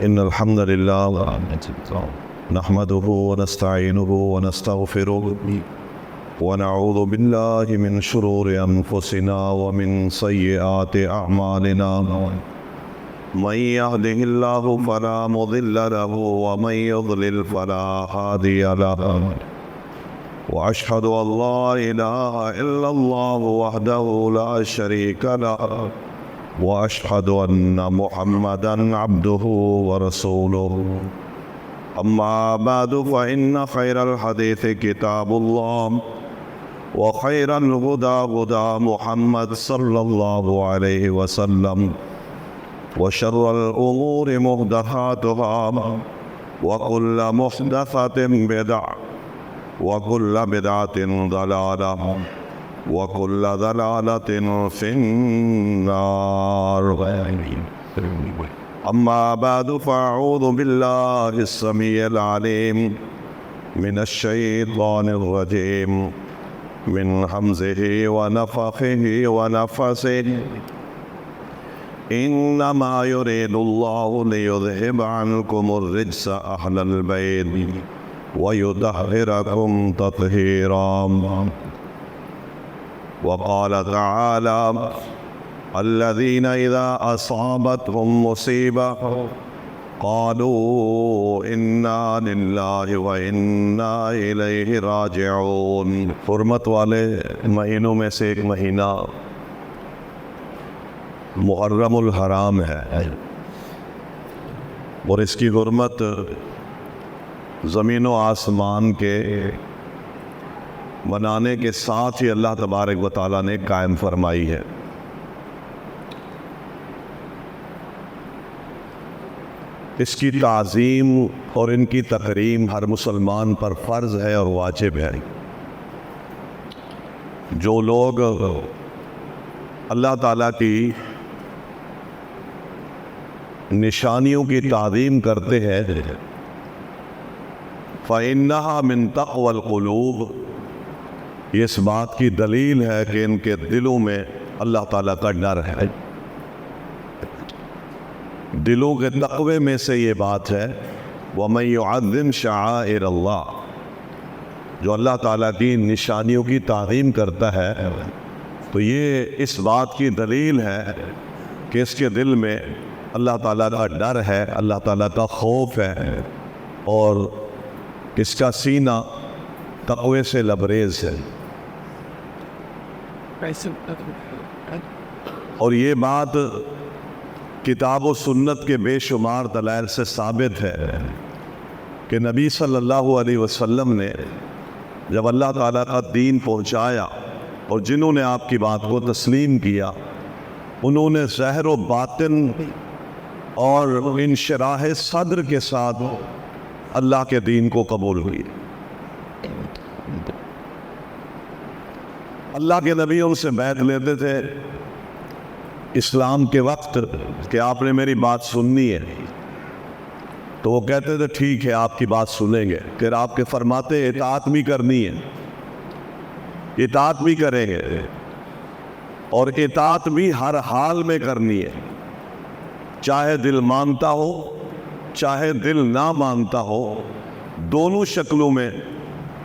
إن الحمد لله نحمده ونستعينه ونستغفره ونعوذ بالله من شرور أنفسنا ومن سيئات أعمالنا من يهده الله فلا مضل له ومن يضلل فلا هادي له وأشهد أن لا إله إلا الله وحده لا شريك له وأشهد أن محمدًا عبده ورسوله أما بعد فإن خير الحديث كتاب الله وخير الهدى هدى محمد صلى الله عليه وسلم وشر الأمور محدثاتها وكل محدثة بدعة وكل بدعة ضلالة وكل ضلالة في النار. أما بعد فأعوذ بالله السميع العليم من الشيطان الرجيم من همزه ونفخه ونفثه. إنما يريد الله ليذهب عنكم الرجس أهل البيت ويطهركم تطهيرا. وقال تعالى الذين إذا أصابتهم مصيبة قالوا إنا لله وإنا إليه راجعون. حرمت والے مہینوں میں سے ایک مہینہ محرم الحرام ہے اور اس کی حرمت زمین و آسمان کے بنانے کے ساتھ ہی اللہ تبارک و تعالیٰ نے قائم فرمائی ہے. اس کی تعظیم اور ان کی تکریم ہر مسلمان پر فرض ہے اور واجب ہے. جو لوگ اللہ تعالیٰ کی نشانیوں کی تعظیم کرتے ہیں فَإِنَّهَا مِن تَقْوَى الْقُلُوبِ، یہ اس بات کی دلیل ہے کہ ان کے دلوں میں اللہ تعالیٰ کا ڈر ہے. دلوں کے تقوی میں سے یہ بات ہے وَمَن يُعَظِّمْ شَعَائِرَ اللَّهِ، جو اللہ تعالیٰ کی نشانیوں کی تعظیم کرتا ہے تو یہ اس بات کی دلیل ہے کہ اس کے دل میں اللہ تعالیٰ کا ڈر ہے، اللہ تعالیٰ کا خوف ہے اور اس کا سینہ تقوی سے لبریز ہے. اور یہ بات کتاب و سنت کے بے شمار دلائل سے ثابت ہے کہ نبی صلی اللہ علیہ وسلم نے جب اللہ تعالیٰ کا دین پہنچایا اور جنہوں نے آپ کی بات کو تسلیم کیا انہوں نے ظاہر و باطن اور انشراح صدر کے ساتھ اللہ کے دین کو قبول ہوئی. اللہ کے نبی ان سے بیعت لیتے تھے اسلام کے وقت کہ آپ نے میری بات سننی ہے تو وہ کہتے تھے ٹھیک ہے آپ کی بات سنیں گے. پھر آپ کے فرماتے اطاعت بھی کرنی ہے، اطاعت بھی کریں گے اور اطاعت بھی ہر حال میں کرنی ہے، چاہے دل مانتا ہو چاہے دل نہ مانتا ہو، دونوں شکلوں میں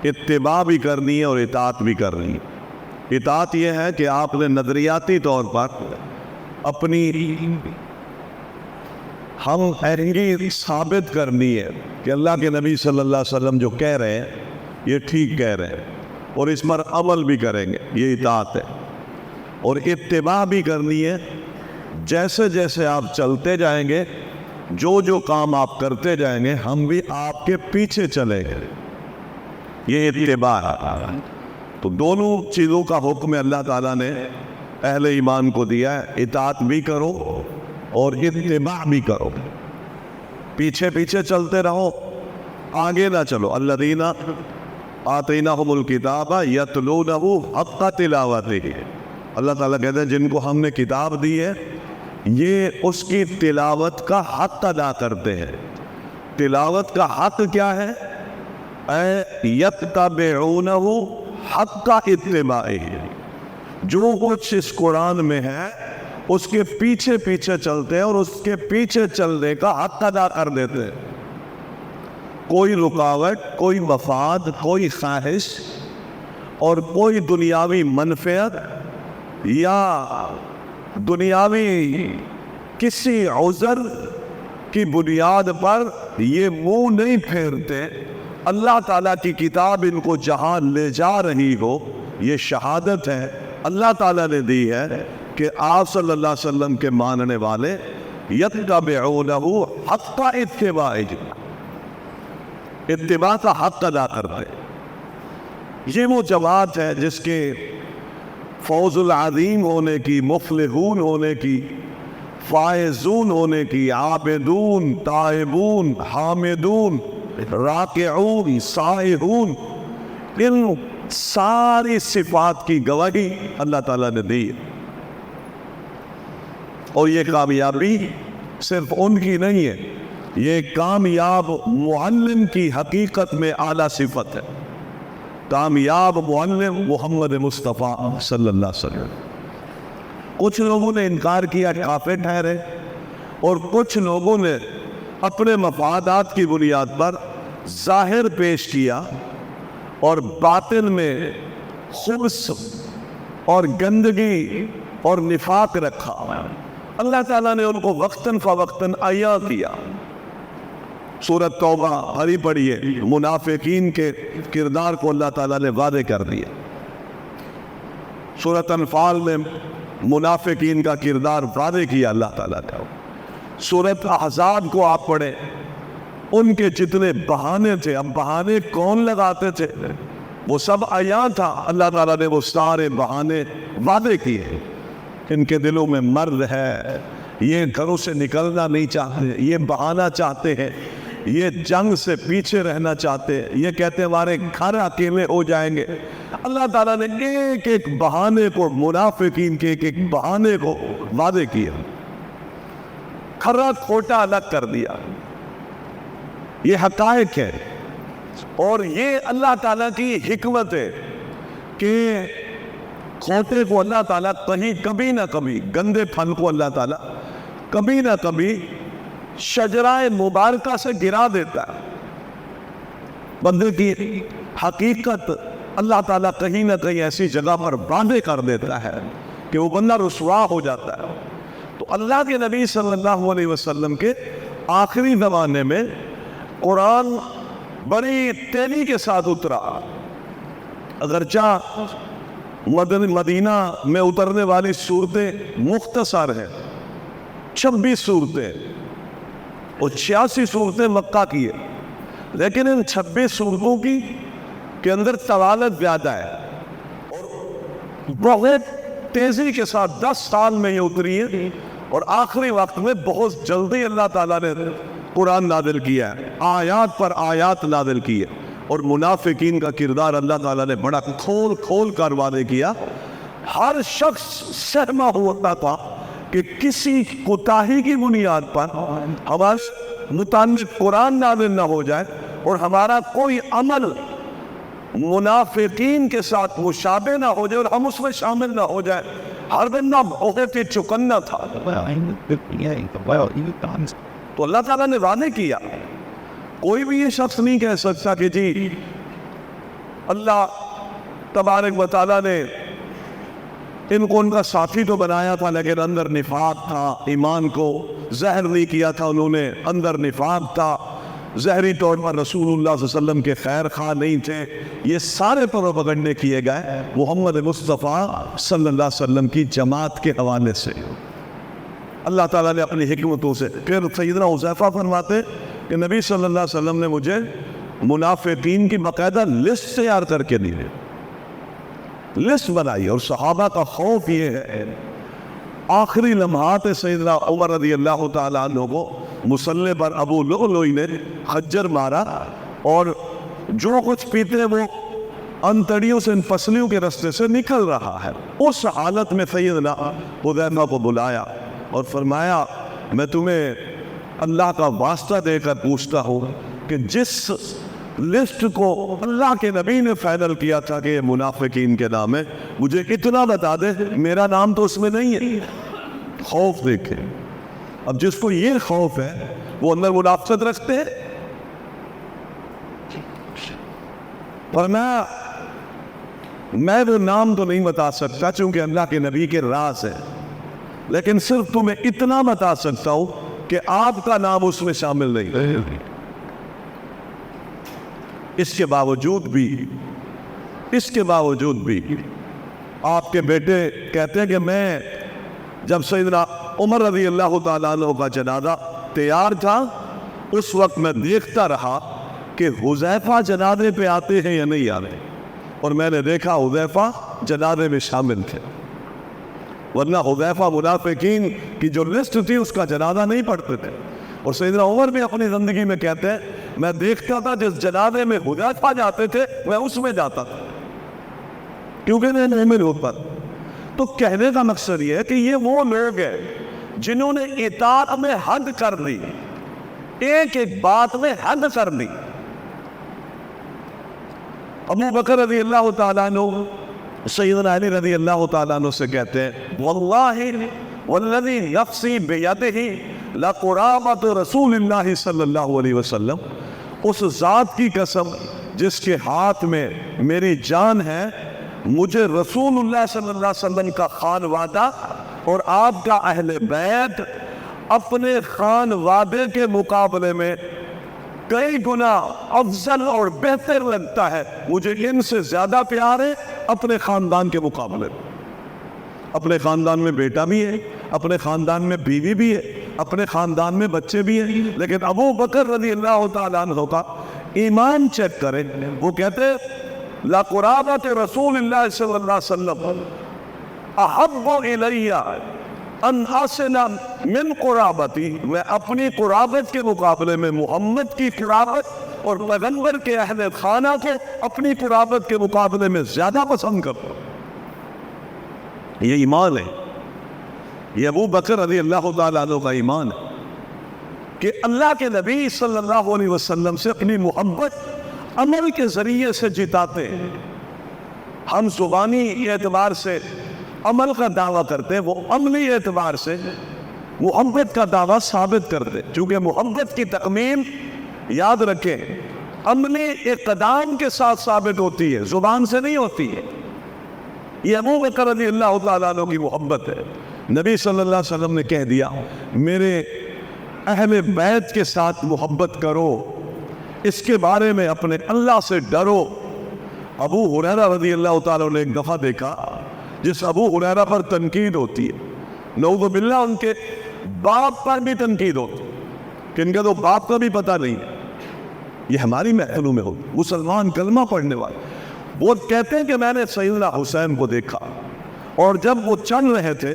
اتباع بھی کرنی ہے اور اطاعت بھی کرنی ہے. اطاعت یہ ہے کہ آپ نے نظریاتی طور پر اپنی ہم اہلی ثابت کرنی ہے کہ اللہ کے نبی صلی اللہ علیہ وسلم جو کہہ رہے ہیں یہ ٹھیک کہہ رہے ہیں اور اس پر عمل بھی کریں گے، یہ اطاعت ہے. اور اتباع بھی کرنی ہے، جیسے جیسے آپ چلتے جائیں گے جو جو کام آپ کرتے جائیں گے ہم بھی آپ کے پیچھے چلیں گے، یہ اتباع ہے. تو دونوں چیزوں کا حکم اللہ تعالیٰ نے اہل ایمان کو دیا ہے، اطاعت بھی کرو اور اتباع بھی کرو. پیچھے پیچھے چلتے رہو، آگے نہ چلو. الذین آتیناہم الکتاب یتلونہ حق تلاوتہ، اللہ تعالیٰ کہتے ہیں جن کو ہم نے کتاب دی ہے یہ اس کی تلاوت کا حق ادا کرتے ہیں. تلاوت کا حق کیا ہے؟ یتبعونہ حق اتباعہ، جو کچھ اس قرآن میں ہے اس کے پیچھے پیچھے چلتے ہیں اور اس کے پیچھے چلنے کا حق ادا کر دیتے ہیں. کوئی رکاوٹ، کوئی مفاد، کوئی خواہش اور کوئی دنیاوی منفعت یا دنیاوی کسی عذر کی بنیاد پر یہ منہ نہیں پھیرتے. اللہ تعالیٰ کی کتاب ان کو جہاں لے جا رہی ہو، یہ شہادت ہے اللہ تعالیٰ نے دی ہے کہ آپ صلی اللہ علیہ وسلم کے ماننے والے یتبعونہ حق اتباعہ، اتباع کا حق ادا کرتے. یہ وہ جماعت ہے جس کے فوز العظیم ہونے کی، مفلحون ہونے کی، فائزون ہونے کی، عابدون، تائبون، حامدون، راکعون، سائحون، ان ساری صفات کی گواہی اللہ تعالیٰ نے دی. اور یہ کامیابی صرف ان کی نہیں ہے، یہ کامیاب معلم کی حقیقت میں اعلیٰ صفت ہے. کامیاب معلم محمد مصطفیٰ صلی اللہ علیہ وسلم. کچھ لوگوں نے انکار کیا، کافر ٹھہرے، اور کچھ لوگوں نے اپنے مفادات کی بنیاد پر ظاہر پیش کیا اور باطن میں خبث اور گندگی اور نفاق رکھا. اللہ تعالیٰ نے ان کو وقتاً فوقتاً عیاں کیا. سورۃ توبہ ہری پڑھیے، منافقین کے کردار کو اللہ تعالیٰ نے واضح کر دیا. سورۃ انفال میں منافقین کا کردار واضح کیا اللہ تعالیٰ نے. سورۃ احزاب کو آپ پڑھیں، ان کے جتنے بہانے تھے، اب بہانے کون لگاتے تھے؟ وہ سب عیاں تھا. اللہ تعالیٰ نے وہ سارے بہانے واضح کیے. ان کے دلوں میں مرض ہے، یہ گھروں سے نکلنا نہیں چاہتے، یہ بہانہ چاہتے ہیں، یہ جنگ سے پیچھے رہنا چاہتے ہیں، یہ کہتے ہیں ہمارے گھر اکیلے ہو جائیں گے. اللہ تعالیٰ نے ایک ایک بہانے کو، منافقین کے ایک ایک بہانے کو واضح کیا، کھرا کھوٹا الگ کر دیا. یہ حقائق ہے اور یہ اللہ تعالیٰ کی حکمت ہے کہ کھوٹے کو اللہ تعالیٰ کبھی نہ کبھی، گندے پھل کو اللہ تعالیٰ کبھی نہ کبھی شجرہ مبارکہ سے گرا دیتا ہے. بندے کی حقیقت اللہ تعالیٰ کہیں نہ کہیں ایسی جگہ پر باندھے کر دیتا ہے کہ وہ بندہ رسوا ہو جاتا ہے. تو اللہ کے نبی صلی اللہ علیہ وسلم کے آخری زمانے میں قرآن بڑی تیزی کے ساتھ اترا. اگرچہ مدینہ میں اترنے والی صورتیں مختصر ہیں، 26 صورتیں اور 86 صورتیں مکہ کی ہیں، لیکن ان 26 صورتوں کے اندر طوالت زیادہ ہے اور بہت تیزی کے ساتھ 10 سال میں یہ اتری ہے اور آخری وقت میں بہت جلدی اللہ تعالیٰ نے قرآن نازل کیا ہے، آیات پر آیات نازل کی ہے. اور منافقین کا کردار اللہ تعالیٰ نے بڑا کھول کھول کر واضح کیا. ہر شخص سہما ہوتا تھا کہ کسی کوتاہی کی بنیاد پر ہمارے متعلق قرآن نازل نہ ہو جائے اور ہمارا کوئی عمل منافقین کے ساتھ مشابہ نہ ہو جائے اور ہم اس میں شامل نہ ہو جائے. ہر بندہ بہت ہی چکنا تھا. تو اللہ تعالیٰ نے واضح کیا. کوئی بھی یہ شخص نہیں کہہ سکتا کہ جی اللہ تبارک و تعالیٰ نے ان کو ان کا ساتھی تو بنایا تھا لیکن اندر نفاق تھا، ایمان کو زہر نہیں کیا تھا انہوں نے، اندر نفاق تھا، ظاہری طور پر رسول اللہ صلی اللہ علیہ وسلم کے خیر خواہ نہیں تھے. یہ سارے پروپیگنڈے کیے گئے محمد مصطفیٰ صلی اللہ علیہ وسلم کی جماعت کے حوالے سے. اللہ تعالیٰ نے اپنی حکمتوں سے. پھر سیدنا حذیفہ فرماتے کہ نبی صلی اللہ علیہ وسلم نے مجھے منافقین کی باقاعدہ لسٹ تیار کر کے دی، لسٹ بنائی. اور صحابہ کا خوف یہ ہے، آخری لمحات سیدنا عمر رضی اللہ تعالیٰ عنہ کو مسلح پر ابو لؤلؤ نے خنجر مارا اور جو کچھ پیتے وہ انتڑیوں سے، ان پسلیوں کے رستے سے نکل رہا ہے. اس حالت میں سیدنا حذیفہ کو بلایا اور فرمایا میں تمہیں اللہ کا واسطہ دے کر پوچھتا ہوں کہ جس لسٹ کو اللہ کے نبی نے فائنل کیا تھا کہ یہ منافقین کے نام ہے، مجھے اتنا بتا دے میرا نام تو اس میں نہیں ہے. خوف دیکھیں. اب جس کو یہ خوف ہے وہ اندر منافقت رکھتے ہیں. فرمایا میں وہ نام تو نہیں بتا سکتا چونکہ اللہ کے نبی کے راز ہے، لیکن صرف تمہیں اتنا بتا سکتا ہوں کہ آپ کا نام اس میں شامل نہیں. اس کے باوجود بھی آپ کے بیٹے کہتے ہیں کہ میں جب سیدنا عمر رضی اللہ تعالیٰ عنہ کا جنازہ تیار تھا اس وقت میں دیکھتا رہا کہ حذیفہ جنازے پہ آتے ہیں یا نہیں آتے، اور میں نے دیکھا حذیفہ جنازے میں شامل تھے، ورنہ حذیفہ منافقین کی جو لسٹ تھی اس کا جنازہ نہیں پڑھتے تھے. اور سیدنا عمر بھی اپنی زندگی میں کہتے ہیں میں دیکھتا تھا جس جنازے میں حذیفہ جاتے تھے میں اس میں جاتا تھا کیونکہ میں مومن ہوتا. تو کہنے کا مقصد یہ ہے کہ یہ وہ لوگ ہیں جنہوں نے اطاعت میں حد کر دی، ایک ایک بات میں حد کر دی. ابو بکر رضی اللہ تعالیٰ عنہ سیدنا علی رضی اللہ تعالیٰ عنہ سے کہتے ہیں واللہ والذی نفسی بیدہ لقرابۃ رسول اللہ صلی اللہ علیہ وسلم، اس ذات کی قسم جس کے ہاتھ میں میری جان ہے، مجھے رسول اللہ صلی اللہ علیہ وسلم کا خانوادہ اور آپ کا اہل بیت اپنے خانوادے کے مقابلے میں کئی گنا افضل اور بہتر لگتا ہے. مجھے ان سے زیادہ پیار ہے اپنے خاندان کے مقابلے میں. اپنے خاندان میں بیٹا بھی ہے، اپنے خاندان میں بیوی بھی ہے، اپنے خاندان میں بچے بھی ہیں، لیکن ابو بکر رضی اللہ تعالیٰ عنہ کا ایمان چیک کریں. وہ کہتے لا قرابت رسول اللہ صلی اللہ علیہ وسلم احب الی ان احسن من قرابتی، میں اپنی قرابت کے مقابلے میں محمد کی قرابت اور پیغمبر کے اہل خانہ کو اپنی قرابت کے مقابلے میں زیادہ پسند کرتا ہوں. یہ ایمان ہے، یہ ابو بکر رضی اللہ تعالیٰ عنہ کا ایمان ہے کہ اللہ کے نبی صلی اللہ علیہ وسلم سے اپنی محبت عمل کے ذریعے سے جتاتے ہیں. ہم زبانی اعتبار سے عمل کا دعویٰ کرتے ہیں، وہ عملی اعتبار سے محبت کا دعویٰ ثابت کرتے ہیں. چونکہ محبت کی تکمیل یاد رکھیں عملی اقدام کے ساتھ ثابت ہوتی ہے، زبان سے نہیں ہوتی ہے. یہ ابو بکر رضی اللہ تعالیٰ عنہ کی محبت ہے. نبی صلی اللہ علیہ وسلم نے کہہ دیا میرے اہل بیت کے ساتھ محبت کرو، اس کے بارے میں اپنے اللہ سے ڈرو. ابو ہریرہ رضی اللہ تعالیٰ نے ایک دفعہ دیکھا جس ابو ہریرہ پر تنقید ہوتی ہے، نعوذ باللہ ان کے باپ پر بھی تنقید ہوتی ہے کہ ان کا تو باپ کا بھی پتہ نہیں ہے. یہ ہماری محفلوں میں ہوتی، مسلمان کلمہ پڑھنے والے. وہ کہتے ہیں کہ میں نے سیدنا حسین کو دیکھا اور جب وہ چل رہے تھے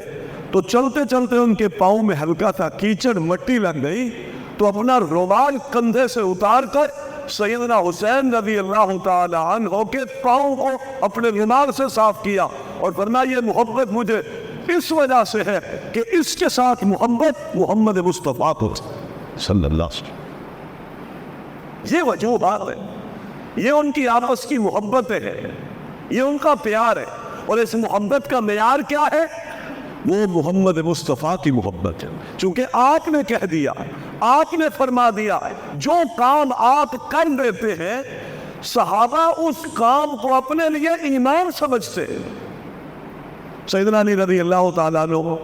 تو چلتے چلتے ان کے پاؤں میں ہلکا تھا کیچڑ مٹی لگ گئی تو اپنا رومال کندھے سے اتار کر سیدنا حسین رضی اللہ تعالی عنہ کے پاؤں کو اپنے رومال سے صاف کیا اور فرمایا یہ محبت مجھے اس وجہ سے ہے کہ اس کے ساتھ محبت محمد مصطفیٰ کو صلی اللہ علیہ وسلم. یہ وجوہات ہے، یہ ان کی آپس کی محبت ہے، یہ ان کا پیار ہے. اور اس محبت کا معیار کیا ہے؟ وہ محمد مصطفیٰ کی محبت ہے. چونکہ آپ نے کہہ دیا، آپ نے فرما دیا، جو کام آپ کر دیتے ہیں صحابہ اس کام کو اپنے لیے ایمان سمجھتے ہیں. سیدنا علی رضی اللہ تعالیٰ عنہ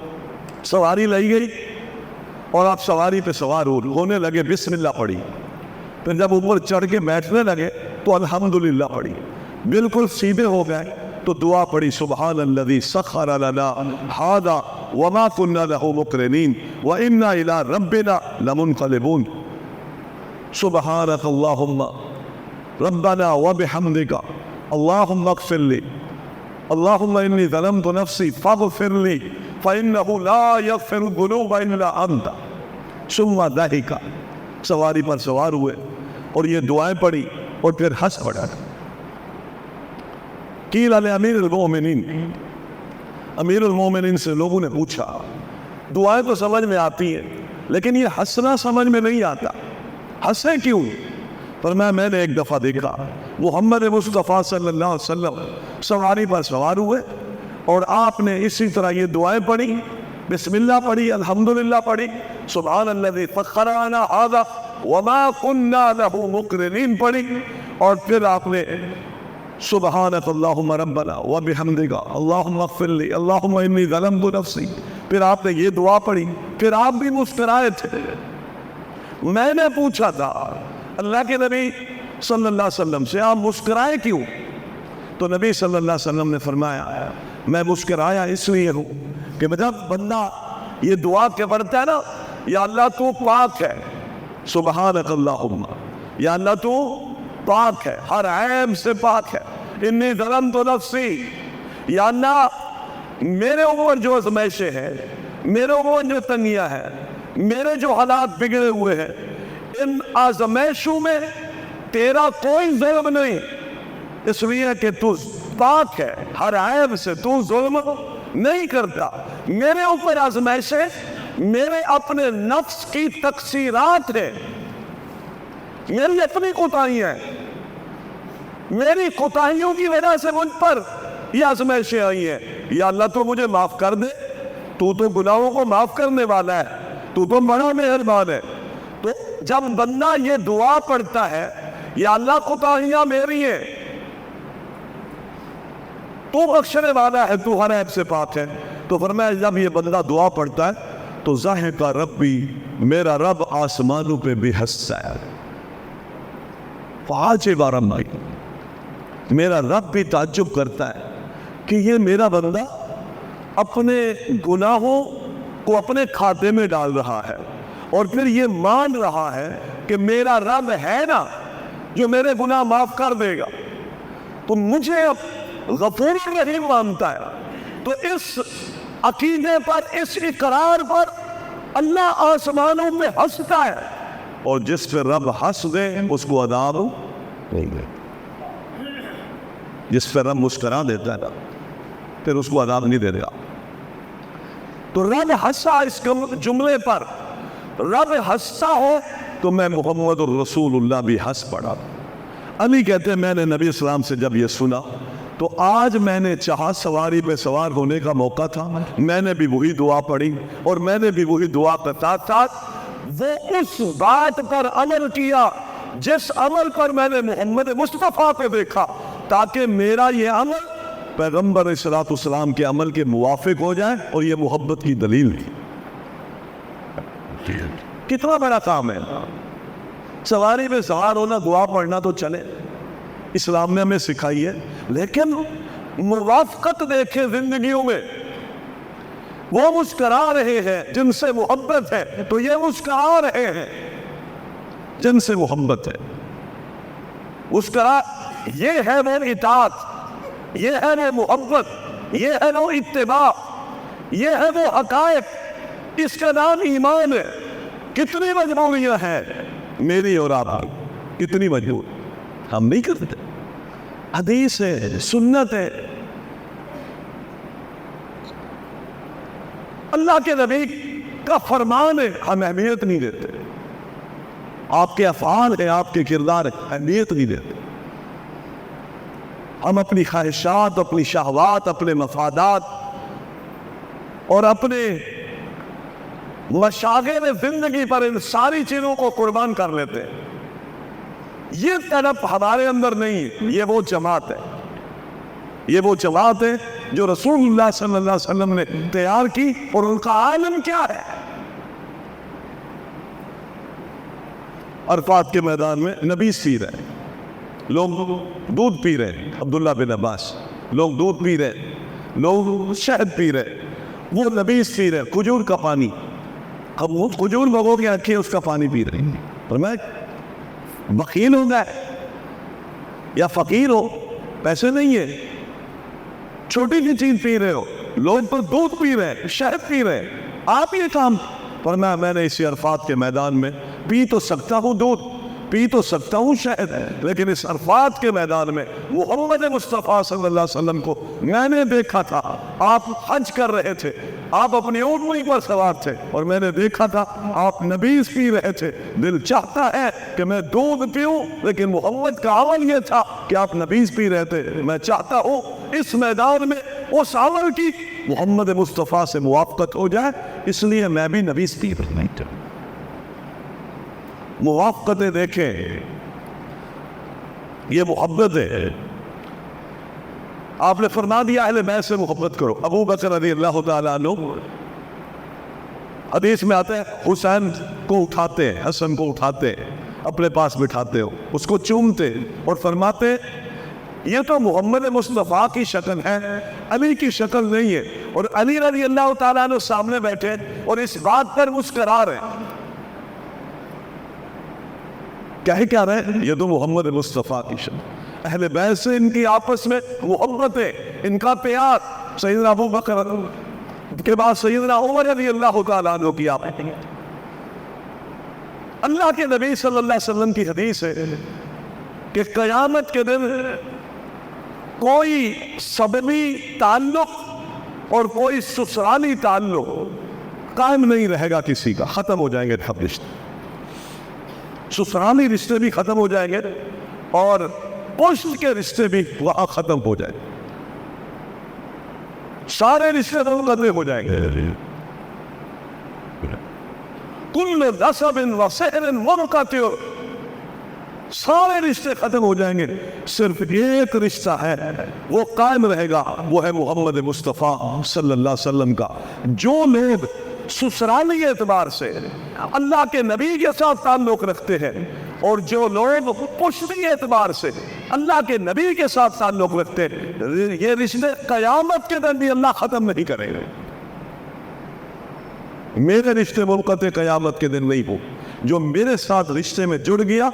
سواری لائی گئی اور آپ سواری پہ سوار ہونے لگے، بسم اللہ پڑھی. پھر جب اوپر چڑھ کے بیٹھنے لگے تو الحمدللہ پڑھی. بالکل سیدھے ہو گئے تو دعا پڑھی سبحان الذی سخر لنا ھذا وما كنا له مقرنین وانا الى ربنا لمنقلبون. سبحانك اللهم ربنا وبحمدك اللهم اغفر لي اللهم انی ظلمت نفسی فاغفر لی فانه لا یغفر الذنوب الا انت. ثم ضحک. سواری پر سوار ہوئے اور یہ دعائیں پڑھی اور پھر ہنس پڑا. قیل لامیر المومنین، امیر المومنین سے لوگوں نے پوچھا دعائیں تو سمجھ میں آتی ہیں لیکن یہ ہنسنا سمجھ میں نہیں آتا، ہنسے کیوں؟ فرمایا میں نے ایک دفعہ دیکھا محمد مصطفیٰ صلی اللہ علیہ وسلم سواری پر سوار ہوئے اور آپ نے اسی طرح یہ دعائیں پڑھی. بسم اللہ پڑھی, الحمدللہ پڑھی, سبحان الذی سخر لنا ھذا وما كنا له مقرنین پڑھی, اور پھر آپ نے سبحانک اللہم ربنا وبحمدک اللہم اغفر لی اللہم انی ظلمت نفسی, پھر آپ نے یہ دعا پڑھی, پھر آپ بھی مسکرائے تھے. میں نے پوچھا تھا اللہ کے نبی صلی اللہ علیہ وسلم سے, آپ مسکرائے کیوں؟ تو نبی صلی اللہ علیہ وسلم نے فرمایا میں مسکرایا اس لیے ہوں کہ جب بندہ یہ دعا کے پڑھتا ہے نا, یا اللہ تو پاک ہے, سبحانک اللہم, یا اللہ تو پاک ہے, ہر عیب سے پاک ہے, انی ظلمت نفسی, یا اللہ میرے اوپر جو ازمائشیں ہیں, میرے اوپر جو تنگیاں ہیں, میرے جو حالات بگڑے ہوئے ہیں, ان آزمائشوں میں تیرا کوئی ظلم نہیں, اس لیے کہ تو پاک ہے, ہر عیب سے تو ظلم نہیں کرتا. میرے اوپر آزمائشیں میرے اپنے نفس کی تقصیرات ہیں, میری اپنی کوتاہیاں ہیں, میری کوتاہیوں کی وجہ سے مجھ پر یہ آزمائشیں آئی ہیں. یا اللہ تو مجھے معاف کر دے, تو گناہوں کو معاف کرنے والا ہے, تو بڑا مہربان ہے. تو جب بندہ یہ دعا پڑھتا ہے, یا اللہ کوتاہیاں میری ہیں, تو بخشنے والا ہے, تو ہر عیب سے پاک ہے, تو فرمایا جب یہ بندہ دعا پڑھتا ہے تو ضاحک ربی, میرا رب آسمانوں پہ بھی ہنستا ہے. فعجب ربی, میرا رب بھی تعجب کرتا ہے کہ یہ میرا بندہ اپنے گناہوں کو اپنے کھاتے میں ڈال رہا ہے, اور پھر یہ مان رہا ہے کہ میرا رب ہے نا جو میرے گناہ معاف کر دے گا, تو مجھے غفور رحیم مانتا ہے. تو اس عقیدے پر, اس اقرار پر اللہ آسمانوں میں ہنستا ہے, اور جس پہ رب ہنس دے اس کو عذاب نہیں دے. جس پہ رب مسکرا دیتا ہے نا, پھر اس کو عذاب نہیں دے گا. تو رب ہنسا اس جملے پر, رب ہنستا ہو تو میں محمد الرسول اللہ بھی ہنس پڑا. علی کہتے ہیں میں نے نبی اسلام سے جب یہ سنا تو آج میں نے چاہا سواری پہ سوار ہونے کا موقع تھا, میں نے بھی وہی دعا پڑھی, اور میں نے بھی وہی دعا کے ساتھ ساتھ وہ اس بات پر عمل کیا جس عمل پر میں نے محمد مصطفیٰ پہ دیکھا, تاکہ میرا یہ عمل پیغمبر علیہ السلام کے عمل کے موافق ہو جائے, اور یہ محبت کی دلیل تھی. کتنا بڑا کام ہے. سواری پہ سوار ہونا, دعا پڑھنا تو چلے, اسلام نے ہمیں سکھائی ہے, لیکن موافقت دیکھیں زندگیوں میں. وہ مسکرا رہے ہیں جن سے محبت ہے, تو یہ مسکرا رہے ہیں جن سے محبت ہے. مسکرا, یہ ہے وہ اطاعت, یہ ہے وہ محبت, یہ ہے وہ اتباع, یہ ہے وہ حقائق, اس کا نام ایمان ہے. کتنی مجبوریاں ہیں میری اور آپ کی, کتنی مجبور, ہم نہیں کرتے. حدیث ہے, سنت ہے, اللہ کے نبی کا فرمان ہے, ہم اہمیت نہیں دیتے. آپ کے افعال ہیں, آپ کے کردار اہمیت نہیں دیتے. ہم اپنی خواہشات, اپنی شہوات, اپنے مفادات اور اپنے مشاغل زندگی پر ان ساری چیزوں کو قربان کر لیتے ہیں. یہ طرف ہمارے اندر نہیں, یہ وہ جماعت ہے, یہ وہ جماعت ہے جو رسول اللہ صلی اللہ علیہ وسلم نے تیار کی, اور ان کا عالم کیا ہے. عرفات کے میدان میں نبیذ پی رہے, لوگ دودھ پی رہے, عبداللہ بن عباس, لوگ دودھ پی رہے, لوگ شہد پی رہے, وہ نبیذ پی رہے, کھجور کا پانی. اب وہ کھجور بھگو کے رکھے اس کا پانی پی رہے ہیں. فرمایا بخیل ہو گئے یا فقیر ہو, پیسے نہیں ہے, چھوٹی سی چیز پی رہے ہو, لوگ پر دودھ پی رہے, شہد پی رہے, آپ یہ کام. فرمایا میں نے اسی عرفات کے میدان میں پی تو سکتا ہوں دودھ, پی تو سکتا ہوں شہد, لیکن اس عرفات کے میدان میں محمد مصطفیٰ صلی اللہ علیہ وسلم کو میں نے دیکھا تھا. آپ حج کر رہے تھے, آپ اپنی اونٹنی پر سوار تھے, اور میں نے دیکھا تھا آپ نبیذ پی رہے تھے. دل چاہتا ہے کہ میں دودھ پیوں, لیکن محمد کا عمل یہ تھا کہ آپ نبیذ پی رہے تھے. میں چاہتا ہوں اس میدان میں اس عمل کی محمد مصطفیٰ سے موافقت ہو جائے، اس لیے میں بھی نبی سے نہیں چاہتا۔ موافقتیں دیکھیں، یہ محبت ہے۔ آپ نے فرما دیا اہل بیت سے محبت کرو۔ ابو بکر رضی اللہ تعالیٰ عنہ، حدیث میں آتا ہے حسین کو اٹھاتے ہیں، حسن کو اٹھاتے ہیں، اپنے پاس بٹھاتے ہو، اس کو چومتے اور فرماتے یہ تو محمد مصطفیٰ کی شکل ہے، علی کی شکل نہیں ہے۔ اور علی رضی اللہ تعالیٰ عنہ سامنے بیٹھے اور اس بات پر مسکرا رہے ہیں، کیا رہے ہیں؟ یہ تو محمد مصطفیٰ کی شکل۔ اہل بیت سے ان کی آپس میں محبت ہے، ان کا پیار۔ سیدنا ابو بکر کے بعد سیدنا عمر رضی اللہ تعالیٰ عنہ کی آپ اللہ کے نبی صلی اللہ علیہ وسلم کی حدیث ہے کہ قیامت کے دن کوئی سببی تعلق اور کوئی سسرالی تعلق قائم نہیں رہے گا کسی کا، ختم ہو جائیں گے سب رشتے، سسرالی رشتے بھی ختم ہو جائیں گے اور پشت کے رشتے بھی وہاں ختم ہو جائیں گے، سارے رشتے منقطع ہو جائیں گے۔ کل نسب و سحر منقطع، سارے رشتے ختم ہو جائیں گے، صرف ایک رشتہ ہے وہ قائم رہے گا، وہ ہے محمد مصطفیٰ صلی اللہ علیہ وسلم کا۔ جو لوگ سسرالی اعتبار سے اللہ کے نبی کے ساتھ تعلق رکھتے ہیں اور جو لوگ پشتی اعتبار سے اللہ کے نبی کے ساتھ تعلق رکھتے ہیں، یہ رشتے قیامت کے دن بھی اللہ ختم نہیں کرے گا۔ میرے رشتے منقطع قیامت کے دن نہیں ہو، جو میرے ساتھ رشتے میں جڑ گیا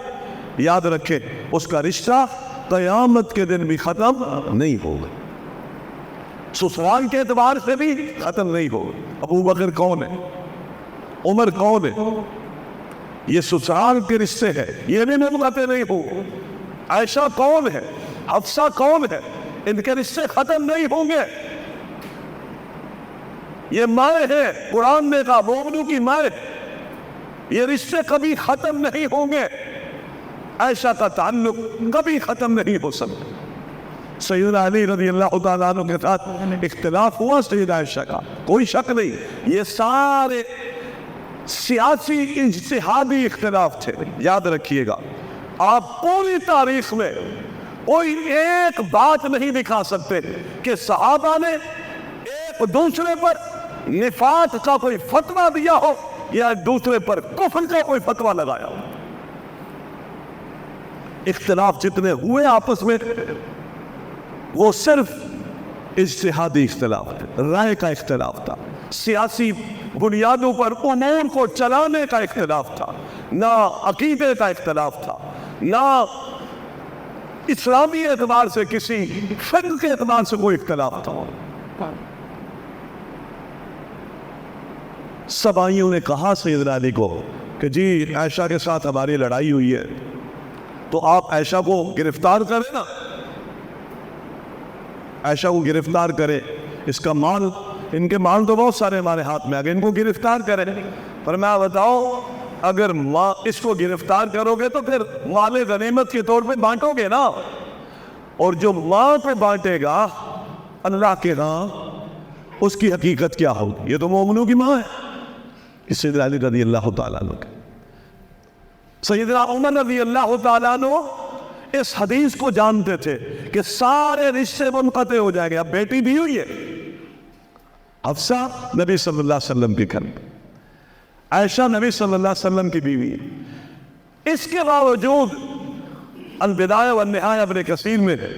یاد رکھے اس کا رشتہ قیامت کے دن بھی ختم نہیں ہوگا، سسرال کے اعتبار سے بھی ختم نہیں ہوگا۔ ابو بکر کون ہے؟ عمر کون ہے؟ یہ سسرال کے رشتے ہیں، یہ بھی منقطع نہیں ہو۔ عائشہ کون ہے؟ حفصہ کون ہے؟ ان کے رشتے ختم نہیں ہوں گے۔ یہ مائیں ہیں، قرآن نے کہا مومنوں کی مائیں، یہ رشتے کبھی ختم نہیں ہوں گے۔ عائشہ کا تعلق کبھی ختم نہیں ہو سکتا۔ سیدنا علی رضی اللہ تعالیٰ عنہ کے ساتھ اختلاف ہوا سیدہ عائشہ کا، کوئی شک نہیں، یہ سارے سیاسی اجتہادی اختلاف تھے۔ یاد رکھیے گا، آپ پوری تاریخ میں کوئی ایک بات نہیں دکھا سکتے کہ صحابہ نے ایک دوسرے پر نفاق کا کوئی فتویٰ دیا ہو یا دوسرے پر کفر کا کوئی فتویٰ لگایا ہو۔ اختلاف جتنے ہوئے آپس میں وہ صرف اجتہادی اختلاف تھا، رائے کا اختلاف تھا، سیاسی بنیادوں پر امور کو چلانے کا اختلاف تھا، نہ عقیدے کا اختلاف تھا، نہ اسلامی اعتبار سے کسی فقہ کے اعتبار سے کوئی اختلاف تھا۔ سب آئیوں نے کہا سیدنا علی کو کہ جی عائشہ کے ساتھ ہماری لڑائی ہوئی ہے تو آپ عائشہ کو گرفتار کریں نا، عائشہ کو گرفتار کرے، اس کا مال، ان کے مال تو بہت سارے ہمارے ہاتھ میں آ گئے، ان کو گرفتار کریں۔ پر میں بتاؤ اگر اس کو گرفتار کرو گے تو پھر مال غنیمت کے طور پہ بانٹو گے نا، اور جو مال پہ بانٹے گا اللہ کے ہاں اس کی حقیقت کیا ہوگی؟ یہ تو مومنوں کی ماں ہے۔ سیدنا علی رضی اللہ تعالیٰ عنہ، سیدنا عمر رضی اللہ تعالیٰ عنہ اس حدیث کو جانتے تھے کہ سارے رشتے منقطع ہو جائیں گے۔ اب بیٹی بھی ہوئی ہے حفصہ نبی صلی اللہ علیہ وسلم کی گھر میں، عائشہ نبی صلی اللہ علیہ وسلم کی بیوی ہے۔ اس کے باوجود البدایہ والنہایہ ابن کثیر میں ہے،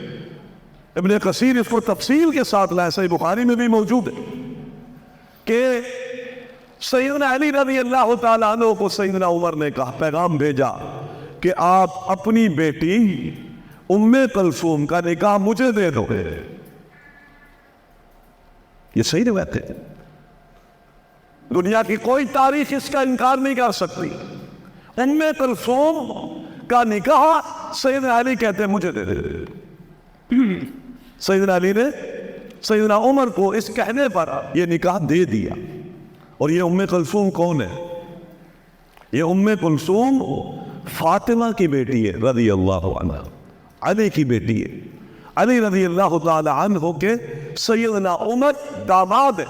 ابن کثیر اس کو تفصیل کے ساتھ لایا، صحیح بخاری میں بھی موجود ہے کہ سیدنا علی رضی اللہ تعالیٰ عنہ کو سیدنا عمر نے کہا، پیغام بھیجا کہ آپ اپنی بیٹی ام کلثوم کا نکاح مجھے دے دو۔ یہ صحیح روایت ہے، دنیا کی کوئی تاریخ اس کا انکار نہیں کر سکتی۔ ام کلثوم کا نکاح سیدنا علی کہتے ہیں مجھے دے دے۔ سیدنا علی نے سیدنا عمر کو اس کہنے پر یہ نکاح دے دیا۔ اور یہ ام کلثوم کون ہے؟ یہ ام کلثوم فاطمہ کی بیٹی ہے رضی اللہ عنہ، علی کی بیٹی ہے۔ علی رضی اللہ تعالی عنہ کے سیدنا عمر داماد ہے،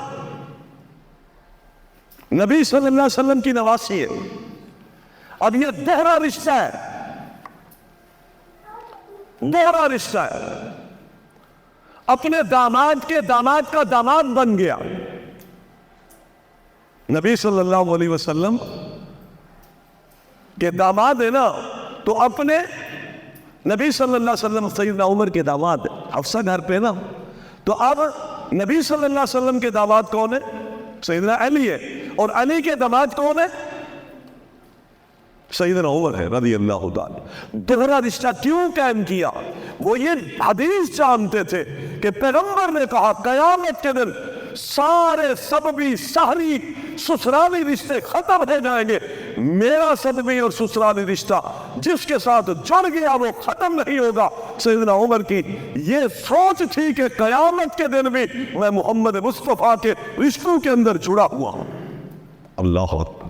نبی صلی اللہ علیہ وسلم کی نواسی ہے. اب یہ دوہرا رشتہ ہے، دوہرا رشتہ ہے. اپنے داماد کے داماد کا داماد بن گیا. نبی صلی اللہ علیہ وسلم کے داماد ہے نا، تو اپنے نبی صلی اللہ علیہ وسلم سیدنا عمر کے داماد ہے، حفصہ گھر پہ نا، تو اب نبی صلی اللہ علیہ وسلم کے داماد کون ہے؟ سیدنا علی ہے. اور علی کے داماد کون ہے؟ سیدنا عمر ہے رضی اللہ تعالی. دوہرا رشتہ کیوں قائم کیا؟ وہ یہ حدیث جانتے تھے کہ پیغمبر نے کہا قیامت کے دن سارے سببی سہری سسرالی رشتے ختم ہو جائیں گے، میرا سببی اور سسرالی رشتہ جس کے ساتھ جڑ گیا وہ ختم نہیں ہوگا. سیدنا عمر کی یہ سوچ تھی کہ قیامت کے دن بھی میں محمد مصطفیٰ کے رشتوں کے اندر جڑا ہوا ہوں. اللہ اکبر.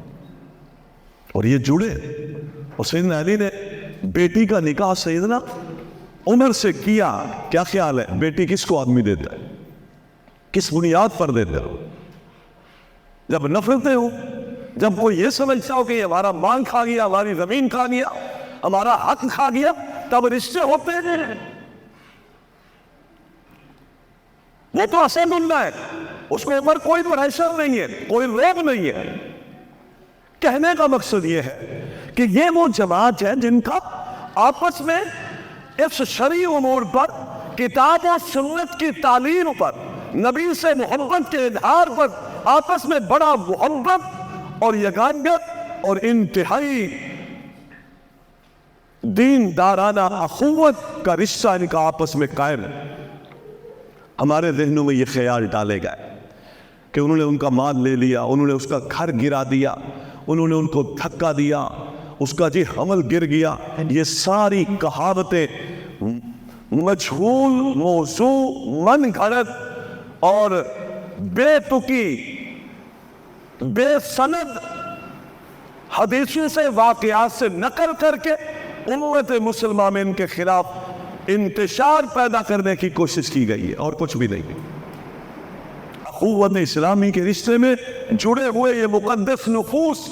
اور یہ جڑے. اور سیدنا علی نے بیٹی کا نکاح سیدنا عمر سے کیا. کیا خیال ہے بیٹی کس کو آدمی دیتا ہے؟ کس بنیاد پر دیتے ہو؟ جب نفرتیں ہو، جب کوئی یہ سمجھتا ہو کہ یہ ہمارا مال کھا گیا، ہماری زمین کھا گیا، ہمارا حق کھا گیا، تب رشتے ہوتے ہیں. وہ تو اسد اللہ ہے، اس کے اوپر کوئی پریشر نہیں ہے، کوئی روک نہیں ہے. کہنے کا مقصد یہ ہے کہ یہ وہ جماعت ہے جن کا آپس میں اس شرعی امور پر، کتاب و سنت کی تعلیم پر، نبی سے محبت کے اظہار پر آپس میں بڑا محبت اور یگانگت اور انتہائی دین دارانہ اخوت کا رشتہ ان کا آپس میں قائم ہے. ہمارے ذہنوں میں یہ خیال ڈالے گئے کہ انہوں نے ان کا مال لے لیا، انہوں نے اس کا گھر گرا دیا، انہوں نے ان کو دھکا دیا، اس کا جی حمل گر گیا. یہ ساری کہاوتیں مجہول، موضوع، من گھڑت اور بے تکی، بے سند حدیثوں سے، واقعات سے نقل کر کے امت مسلمہ میں ان کے خلاف انتشار پیدا کرنے کی کوشش کی گئی ہے، اور کچھ بھی نہیں. اخوت اسلامی کے رشتے میں جڑے ہوئے یہ مقدس نفوس،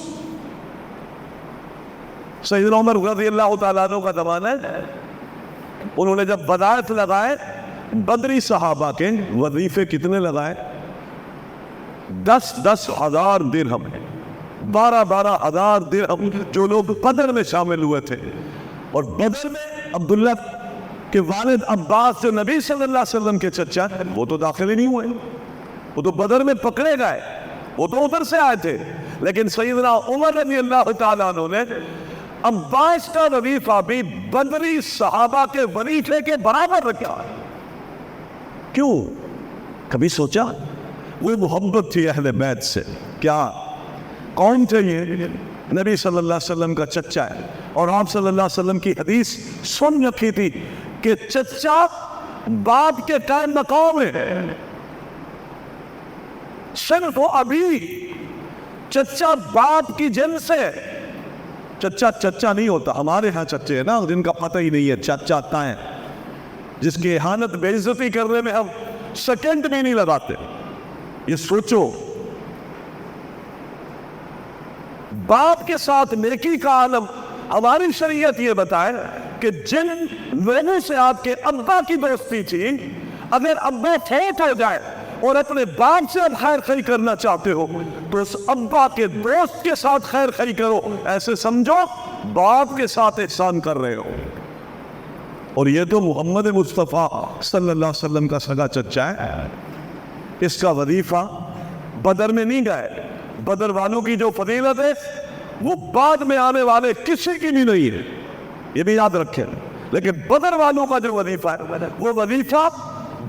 سیدنا عمر رضی اللہ تعالیٰ عنہ کا زمانہ ہے. انہوں نے جب بدایت لگائے، بدری صحابہ کے وظیفے کتنے لگائے؟ 10 ہزار درہم، 12 ہزار درہم، جو لوگ بدر میں شامل ہوئے تھے. اور بدر میں عبداللہ کے والد عباس جو نبی صلی اللہ علیہ وسلم کے چچا ہیں، وہ تو داخل ہی نہیں ہوئے، وہ تو بدر میں پکڑے گئے، وہ تو ادھر سے آئے تھے. لیکن سیدنا عمر رضی اللہ تعالیٰ عنہ نے عباس کا وظیفہ بھی بدری صحابہ کے وظیفے کے برابر رکھا. کیوں؟ کبھی سوچا؟ وہ محبت تھی اہل بیت سے. کیا کون تھے یہ؟ نبی صلی اللہ علیہ وسلم کا چچا ہے، اور آپ صلی اللہ علیہ وسلم کی حدیث سن رکھی تھی کہ چچا باپ کے قائم مقام ہے. صرف وہ ابھی چچا باپ کی جن سے، چچا نہیں ہوتا. ہمارے ہاں چچے ہیں نا جن کا پتہ ہی نہیں ہے چچا تا ہے، جس کی اہانت بے عزتی کرنے میں ہم سیکنڈ بھی نہیں لگاتے. یہ سوچو، باپ کے ساتھ نیکی کا عالم. ہماری شریعت یہ بتائے کہ جن لوگوں سے آپ کے ابا کی دوستی تھی، اگر ابا فوت ہو جائے اور اپنے باپ سے اب خیر خواہی کرنا چاہتے ہو تو اس ابا کے دوست کے ساتھ خیر خواہی کرو. ایسے سمجھو باپ کے ساتھ احسان کر رہے ہو. اور یہ تو محمد مصطفیٰ صلی اللہ علیہ وسلم کا سگا چچا ہے. اس کا وظیفہ بدر میں نہیں گئے. بدر والوں کی جو فضیلت ہے وہ بعد میں آنے والے کسی کی بھی نہیں ہے، یہ بھی یاد رکھیں. لیکن بدر والوں کا جو وظیفہ ہے وہ وظیفہ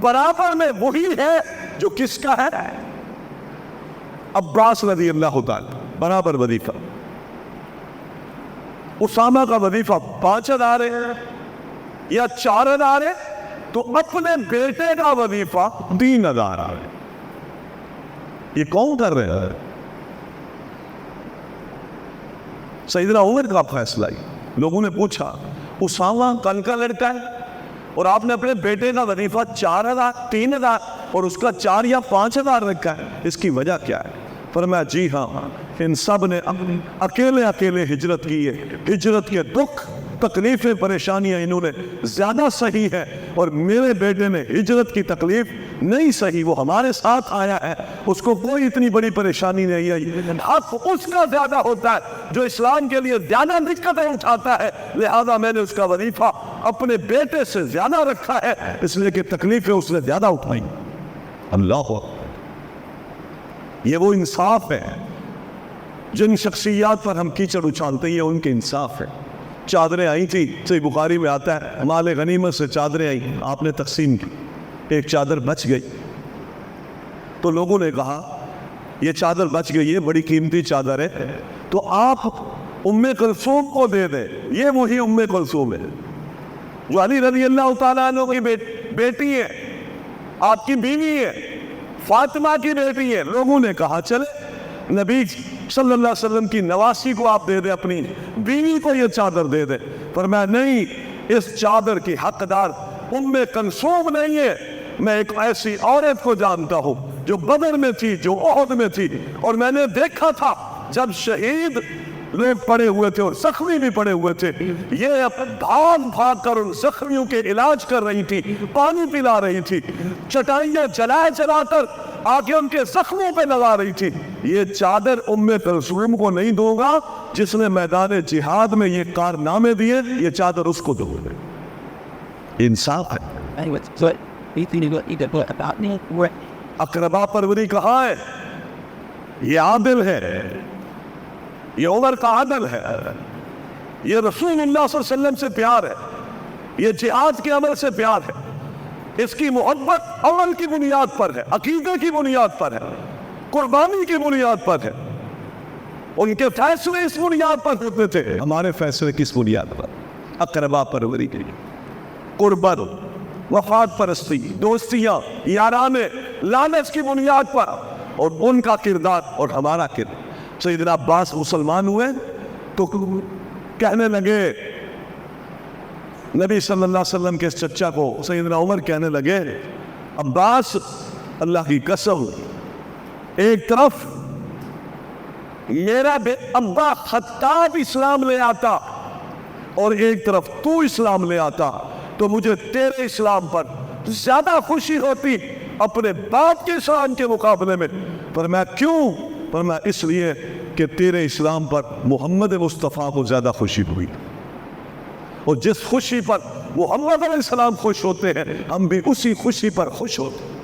برابر میں وہی ہے جو کس کا ہے؟ عباس رضی اللہ تعالی. برابر وظیفہ. اسامہ کا وظیفہ 5,000 ہے یا 4,000 ہے، تو اپنے بیٹے کا وظیفہ 3,000 ہے. یہ کون کر رہے ہیں؟ سیدنا عمر کا فیصلہ. لوگوں نے پوچھا اسامہ کل کا لڑکا ہے، اور آپ نے اپنے بیٹے کا وظیفہ 4,000 3,000 اور اس کا 4 یا 5,000 رکھا ہے، اس کی وجہ کیا ہے؟ فرمایا جی ہاں، ان سب نے اکیلے ہجرت کی ہے، ہجرت کے دکھ تکلیفیں پریشانیاں انہوں نے زیادہ سہی ہے، اور میرے بیٹے نے ہجرت کی تکلیف نہیں سہی، وہ ہمارے ساتھ آیا ہے، اس کو کوئی اتنی بڑی پریشانی نہیں آئی، حق اس کا زیادہ ہوتا ہے جو اسلام کے لیے زیادہ دقتیں اٹھاتا ہے، لہذا میں نے اس کا وظیفہ اپنے بیٹے سے زیادہ رکھا ہے، اس لیے کہ تکلیفیں اس نے زیادہ اٹھائی۔ اللہ اکبر، یہ وہ انصاف ہے جن شخصیات پر ہم کیچڑ اچھالتے ہیں، یہ ان کے انصاف ہے۔ چادریں آئی تھی، صحیح بخاری میں آتا ہے، مال غنیمت سے چادریں آئی، آپ نے تقسیم کی، ایک چادر بچ گئی، تو لوگوں نے کہا یہ چادر بچ گئی ہے، بڑی قیمتی چادر ہے، تو آپ ام کلثوم کو دے دیں، یہ وہی ام کلثوم ہے جو علی رضی اللہ تعالیٰ عنہ کی بیٹی ہے، آپ کی بیوی ہے، فاطمہ کی بیٹی ہے۔ لوگوں نے کہا چلے نبی صلی اللہ علیہ وسلم کی نواسی کو آپ دے دیں، اپنی بیوی کو یہ چادر دے دیں۔ فرمایا نہیں، اس چادر کی حقدار ام کلثوم نہیں ہے، میں ایک ایسی عورت کو جانتا ہوں جو بدر میں تھی، جو احد میں تھی، اور میں نے دیکھا تھا جب شہید لوگ پڑے ہوئے تھے اور زخمی بھی پڑے ہوئے تھے، یہ بھاگ بھاگ کر ان زخمیوں کے علاج کر رہی تھی، پانی پلا رہی تھی، چٹائیاں جلا کر آگے ان کے زخموں پہ لگا رہی تھی۔ یہ چادر ام کلثوم کو نہیں دوں گا جس نے میدان جہاد میں یہ کارنامے دیے، یہ چادر اس کو دوں گا۔ انصاف ہے۔ اقربا پروری کہاں ہے؟ یہ عادل ہے، یہ عمر کا عادل ہے، یہ رسول اللہ صلی اللہ علیہ وسلم سے پیار ہے، یہ جہاد کے عمل سے پیار ہے، اس کی محبت عمل کی بنیاد پر ہے، عقیدے کی بنیاد پر ہے، قربانی کی بنیاد پر ہے۔ ان کے فیصلے اس بنیاد پر ہوتے تھے، ہمارے فیصلے کس بنیاد پر؟ اقربا پروری کی، قربت، وفات پرستی، دوستیاں، یارانے، لالچ کی بنیاد پر، اور ان کا کردار اور ہمارا کردار۔ سیدنا عباس مسلمان ہوئے تو کہنے لگے، نبی صلی اللہ علیہ وسلم کے چچا کو سیدنا عمر کہنے لگے، عباس اللہ کی قسم، ایک طرف میرا ابا خطاب اسلام لے آتا اور ایک طرف تو اسلام لے آتا، تو مجھے تیرے اسلام پر زیادہ خوشی ہوتی اپنے باپ کے اسلام کے مقابلے میں۔ فرمایا کیوں؟ فرمایا اس لیے کہ تیرے اسلام پر محمد مصطفیٰ کو زیادہ خوشی ہوئی، اور جس خوشی پر محمد علیہ السلام خوش ہوتے ہیں ہم بھی اسی خوشی پر خوش ہوتے ہیں۔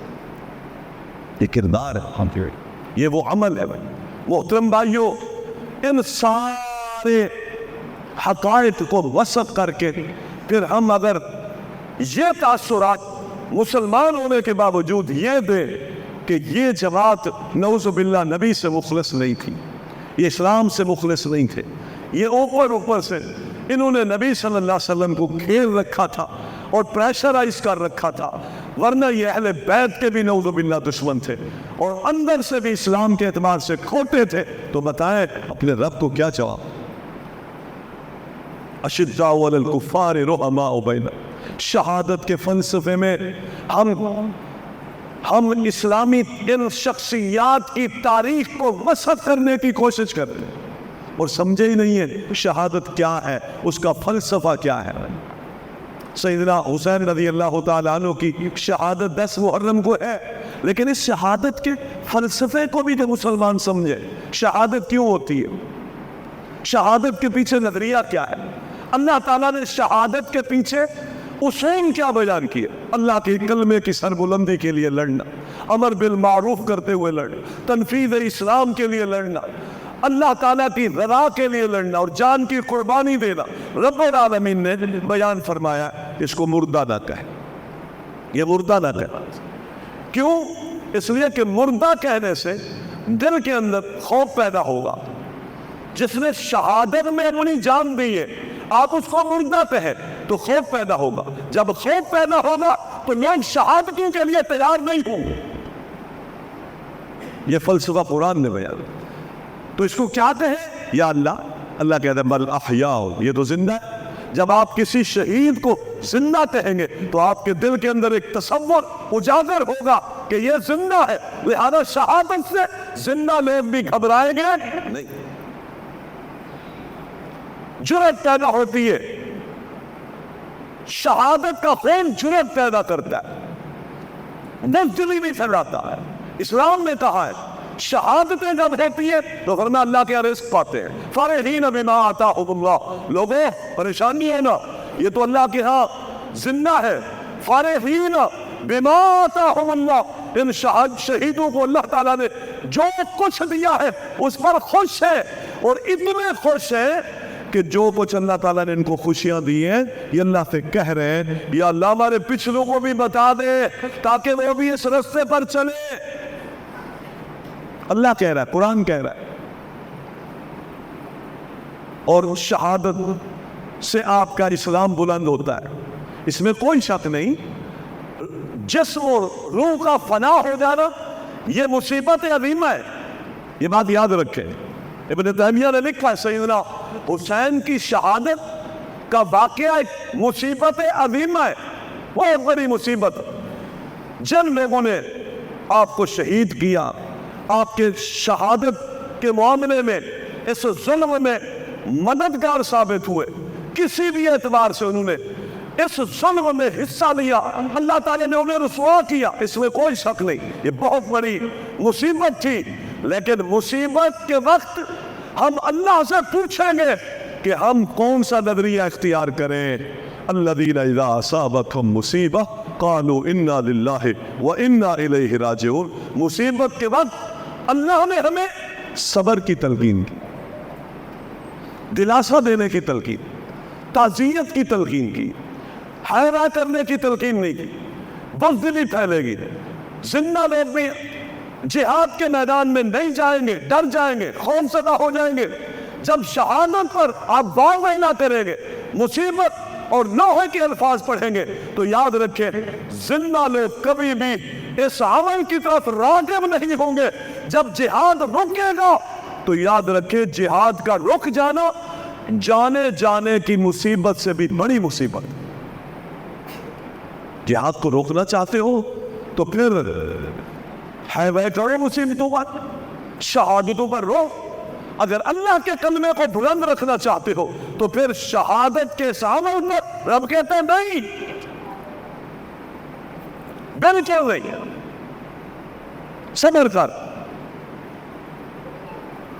یہ کردار ہے، یہ وہ عمل ہے۔ محترم بھائیوں، ان سارے حقائق کو وصف کر کے پھر ہم اگر یہ تاثرات مسلمان ہونے کے باوجود یہ دیں کہ یہ جماعت نعوذ باللہ نبی سے مخلص نہیں تھی، یہ اسلام سے مخلص نہیں تھے، یہ اوپر سے انہوں نے نبی صلی اللہ علیہ وسلم کو گھیر رکھا تھا اور پریشرائز کر رکھا تھا، ورنہ یہ اہل بیت کے بھی نعوذ باللہ دشمن تھے اور اندر سے بھی اسلام کے اعتبار سے کھوٹے تھے، تو بتائیں اپنے رب کو کیا جواب؟ اشداء علی الکفار رحماء بینہم۔ شہادت کے فلسفے میں ہم اسلامی ان شخصیات کی تاریخ کو مسخ کرنے کی کوشش کرتے ہیں اور سمجھے ہی نہیں ہے شہادت کیا ہے، اس کا فلسفہ کیا ہے۔ سیدنا حسین رضی اللہ تعالیٰ عنہ کی شہادت 10 محرم کو ہے، لیکن اس شہادت کے فلسفے کو بھی تو مسلمان سمجھے۔ شہادت کیوں ہوتی ہے؟ شہادت کے پیچھے نظریہ کیا ہے؟ اللہ تعالیٰ نے شہادت کے پیچھے اصول کیا بیان کیے؟ اللہ کے کلمے کی سربلندی کے لیے لڑنا، امر بالمعروف کرتے ہوئے لڑنا، تنفیذ اسلام کے لیے لڑنا، اللہ تعالیٰ کی رضا کے لیے لڑنا اور جان کی قربانی دینا۔ رب العالمین نے بیان فرمایا اس کو مردہ نہ کہے، یہ مردہ نہ کہے۔ کیوں؟ اس لیے کہ مردہ کہنے سے دل کے اندر خوف پیدا ہوگا۔ جس نے شہادت میں اپنی جان دی ہے آپ اس کو مردہ کہیں تو خوف پیدا ہوگا، جب خوف پیدا ہوگا تو لوگ شہادتوں کے لیے تیار نہیں ہوں گے۔ یہ فلسفہ قرآن نے بیان، تو اس کو کیا کہیں؟ یا اللہ، اللہ کہتا ہے بل احیاء، یہ تو زندہ ہے، جب آپ کسی شہید کو زندہ کہیں گے تو آپ کے دل کے اندر ایک تصور اجاگر ہوگا کہ یہ زندہ ہے، لہذا شہادت سے زندہ لوگ بھی گھبرائیں گے نہیں، جرأت پیدا ہوتی ہے، شہادت کا خون جرأت پیدا کرتا ہے، بزدلی بھی پھیلاتا ہے۔ اسلام نے کہا ہے شہادتیں جب ہوتی ہے تو فرمایا اللہ کے رزق پاتے ہیں، فرحین بما آتاہم اللہ، لوگوں پریشانی ہے نا، یہ تو اللہ کے ہاں زندہ ہے، فرحین بما آتاہم اللہ، ان شہیدوں کو اللہ تعالیٰ نے جو کچھ دیا ہے اس پر خوش ہے، اور اتنے خوش ہے کہ جو کچھ اللہ تعالیٰ نے ان کو خوشیاں دی ہیں یہ اللہ سے کہہ رہے ہیں یا اللہ ہمارے پچھلوں کو بھی بتا دے تاکہ وہ بھی اس رستے پر چلے۔ اللہ کہہ رہا ہے، قرآن کہہ رہا ہے، اور شہادت سے آپ کا اسلام بلند ہوتا ہے، اس میں کوئی شک نہیں۔ جسم اور روح کا فنا ہو جانا یہ مصیبت عظیمہ ہے، یہ بات یاد رکھیں۔ ابن تیمیہ نے لکھا ہے سیدنا حسین کی شہادت کا واقعہ ایک مصیبت عظیمہ ہے، بہت بڑی مصیبت۔ جن لوگوں نے آپ کو شہید کیا، آپ کے شہادت کے معاملے میں اس ظلم میں مددگار ثابت ہوئے، کسی بھی اعتبار سے انہوں نے اس ظلم میں حصہ لیا، اللہ تعالیٰ نے انہیں رسوا کیا، اس میں کوئی شک نہیں، یہ بہت بڑی مصیبت تھی۔ لیکن مصیبت کے وقت ہم اللہ سے پوچھیں گے کہ ہم کون سا نظریہ اختیار کریں۔ الذین اذا اصابتهم مصیبہ قالوا انا للہ وانا الیہ راجعون، مصیبت کے وقت اللہ نے ہمیں صبر کی تلقین کی، دلاسا دینے کی تلقین، تعزیت کی تلقین کی، حیرہ کرنے کی تلقین نہیں کی۔ بزدلی پھیلے گی، زندہ لوگ بھی جہاد کے میدان میں نہیں جائیں گے، ڈر جائیں گے، خوف زدہ ہو جائیں گے۔ جب شہادت پر آپ غور نہ کریں گے، مصیبت اور نوحے کے الفاظ پڑھیں گے تو یاد رکھیں زندہ لوگ کبھی بھی اس عمل کی طرف راغب نہیں ہوں گے۔ جب جہاد رکے گا تو یاد رکھیں جہاد کا رک جانا جانے جانے کی مصیبت سے بھی بڑی مصیبت۔ جہاد کو روکنا چاہتے ہو تو پھر ہے وہ کرو مصیبتوں پر، شہادتوں پر رو۔ اگر اللہ کے کلمے کو بلند رکھنا چاہتے ہو تو پھر شہادت کے سامنے رب کہتے ہیں نہیں، بالکل نہیں، صبر کر۔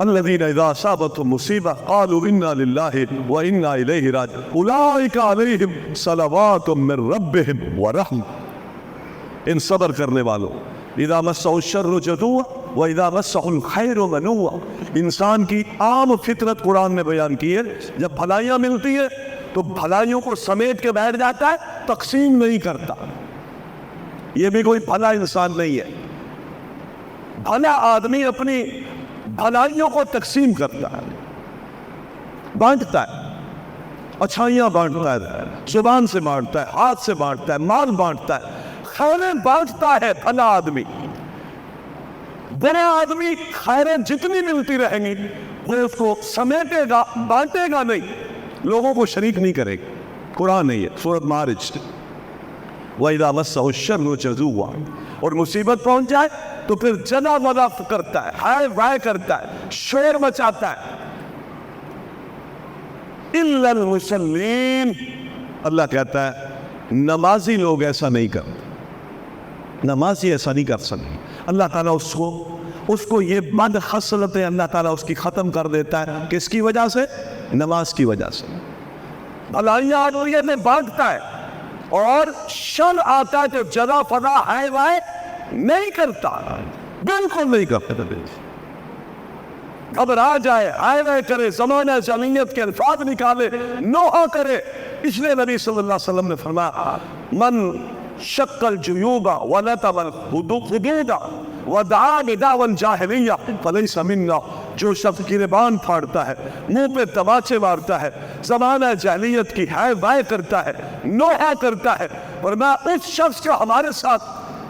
الذین اذا اصابتهم مصیبہ قالوا انا للہ وانا الیہ راجعون اولئک علیہم صلوات من ربہم ورحمہ، ان صبر کرنے والوں اذا مسہ الشر جزوعا واذا مسہ الخیر منوعا، انسان کی عام فطرت قرآن نے بیان کی ہے، جب بھلائیاں ملتی ہیں تو بھلائیوں کو سمیٹ کے بیٹھ جاتا ہے، تقسیم نہیں کرتا۔ یہ بھی کوئی بھلا انسان نہیں ہے۔ بھلا آدمی اپنی بھلائیوں کو تقسیم کرتا ہے، بانٹتا ہے، اچھائیاں بانٹتا ہے، زبان سے بانٹتا ہے، ہاتھ سے بانٹتا ہے، مال بانٹتا ہے، خیریں بانٹتا ہے بھلا آدمی۔ برا آدمی خیریں جتنی ملتی رہیں گی وہ اس کو سمیٹے گا، بانٹے گا نہیں، لوگوں کو شریک نہیں کرے گا۔ قرآن نہیں ہے، سورۃ معارج۔ وَإِذَا مَسَّهُ الشَّرُّ جَزُوعًا، اور مصیبت پہنچ جائے تو پھر جلا ولا کرتا ہے، ہائے وائے کرتا ہے، شور مچاتا ہے۔ إِلَّا الْمُصَلِّينَ، اللہ کہتا ہے نمازی لوگ ایسا نہیں کرتے، نمازی ایسا نہیں کر سکتے۔ اللہ تعالیٰ اس کو یہ بد خصلتیں اللہ تعالیٰ اس کی ختم کر دیتا ہے، کس کی وجہ سے؟ نماز کی وجہ سے۔ بھلائیاں آدمی میں بانٹتا ہے اور شر آتا ہے تو جلا فضا ہائے وائے نہیں کرتا، بالکل نہیں کرتا۔ گھبرا جائے، ہائے وائے کرے، زمانہ جاہلیت کے الفاظ نکالے، نوحہ کرے۔ اس لیے نبی صلی اللہ علیہ وسلم نے فرمایا من شق الجیوب ونتب الخدود ودعا بدعوى الجاہلیہ فلیس منا، جو شخص گریبان پھاڑتا ہے، منہ پہ تماچے مارتا ہے، زمانہ جاہلیت کی ہائے وائے کرتا ہے، نوحہ کرتا ہے، فرمایا اس شخص کا ہمارے ساتھ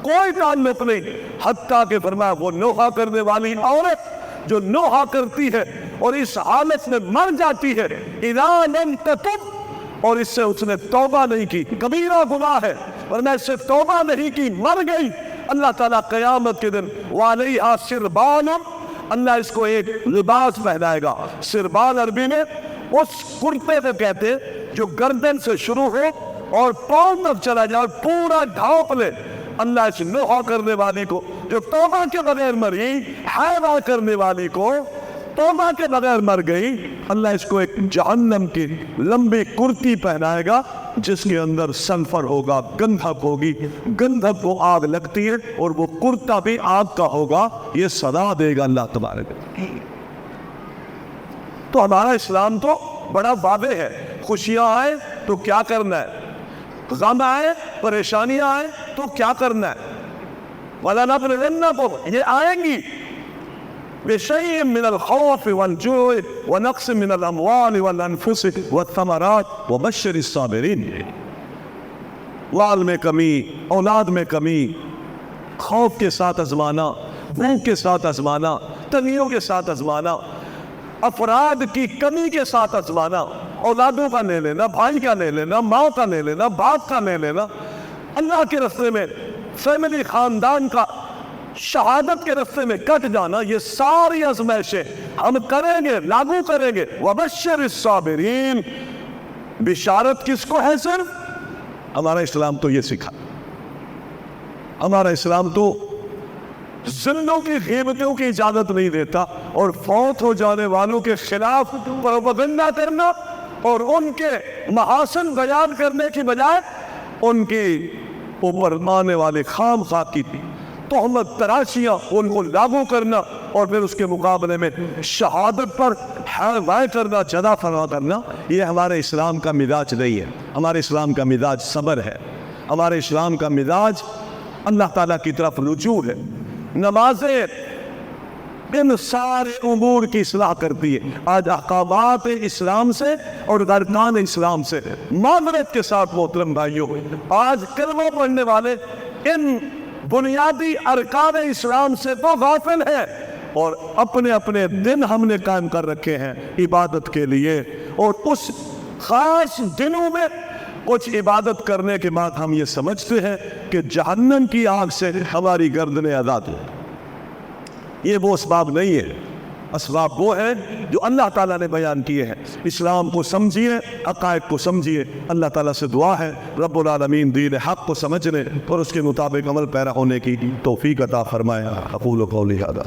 کوئی تعلق نہیں، حتیٰ کہ فرمایا وہ نوحہ کرنے والی عورت جو نوحہ کرتی ہے اور اس حالت میں مر جاتی ہے، اذا لم تتب اور اس سے اس نے توبہ نہیں کی، کبیرہ گناہ ہے، ورنہ اس سے توبہ نہیں کی، مر گئی، اللہ تعالیٰ قیامت کے دن وَعَلَيْهَا سِرْبَانٌ، اللہ اس کو ایک لباس پہنائے گا۔ سربان عربی میں اس کرتے سے کہتے جو گردن سے شروع ہو اور پاؤں تک چلا جائے، پورا ڈھانپ لے۔ اللہ اس نوحہ کرنے والی کو جو توبہ کے بغیر مری، حیوہ کرنے والی کو توبہ کے بغیر مر گئی، اللہ اس کو ایک جہنم کی لمبی کرتی پہنائے گا جس کے اندر سلفر ہوگا، گندھک ہوگی، گندھک کو آگ لگتی ہے اور وہ کرتا بھی آگ کا ہوگا، یہ سزا دے گا اللہ تبارک۔ تو ہمارا اسلام تو بڑا واضح ہے، خوشیاں آئے تو کیا کرنا ہے، غم آئے، پریشانیاں آئے تو کیا کرنا ہے، وَلَنَبْلُوَنَّكُمْ، یہ آئیں گی، بِشَيْءٍ مِّنَ الْخَوْفِ وَالْجُوعِ وَنَقْصٍ مِّنَ الْأَمْوَالِ وَالْأَنفُسِ وَالثَّمَرَاتِ وَبَشِّرِ الصَّابِرِينَ۔ مال میں کمی، اولاد میں کمی، خوف کے ساتھ آزمانا، بھوک کے ساتھ آزمانا، تنگیوں کے ساتھ آزمانا، افراد کی کمی کے ساتھ آزمانا، اولادوں کا لے لینا، بھائی کا لے لینا، ماں کا لے لینا، باپ کا لے لینا، اللہ کے راستے میں فیملی، خاندان کا شہادت کے راستے میں کٹ جانا، یہ ساری آزمائشیں ہم کریں گے، لاگو کریں گے۔ وَبَشِّرِ الصَّابِرِينَ، بشارت کس کو ہے؟ صرف ہمارا اسلام تو یہ سکھا، ہمارا اسلام تو زندوں کی غیبتوں کی اجازت نہیں دیتا، اور فوت ہو جانے والوں کے خلاف پروپیگنڈا کرنا اور ان کے محاسن بیان کرنے کی بجائے ان کی اوپر آنے والے خام خواہ کی تہمت تراشیاں ان کو لاگو کرنا، اور پھر اس کے مقابلے میں شہادت پر حیوائے کرنا، جدا فرما کرنا، یہ ہمارے اسلام کا مزاج نہیں ہے۔ ہمارے اسلام کا مزاج صبر ہے، ہمارے اسلام کا مزاج اللہ تعالیٰ کی طرف رجوع ہے۔ نمازیں ان سارے امور کی اصلاح کرتی ہے۔ آج احکامات اسلام سے اور ارکان اسلام سے معذرت کے ساتھ محترم بھائیوں، آج کلمہ پڑھنے والے ان بنیادی ارکان اسلام سے تو غافل ہیں، اور اپنے اپنے دن ہم نے قائم کر رکھے ہیں عبادت کے لیے، اور اس خاص دنوں میں کچھ عبادت کرنے کے بعد ہم یہ سمجھتے ہیں کہ جہنم کی آگ سے ہماری گردنیں آزاد ہیں۔ یہ وہ اسباب نہیں ہے، اسباب وہ ہیں جو اللہ تعالیٰ نے بیان کیے ہیں۔ اسلام کو سمجھیے، عقائد کو سمجھیے۔ اللہ تعالیٰ سے دعا ہے رب العالمین دین حق کو سمجھنے اور اس کے مطابق عمل پیرا ہونے کی توفیق عطا فرمائے۔ اقول قولی ھذا۔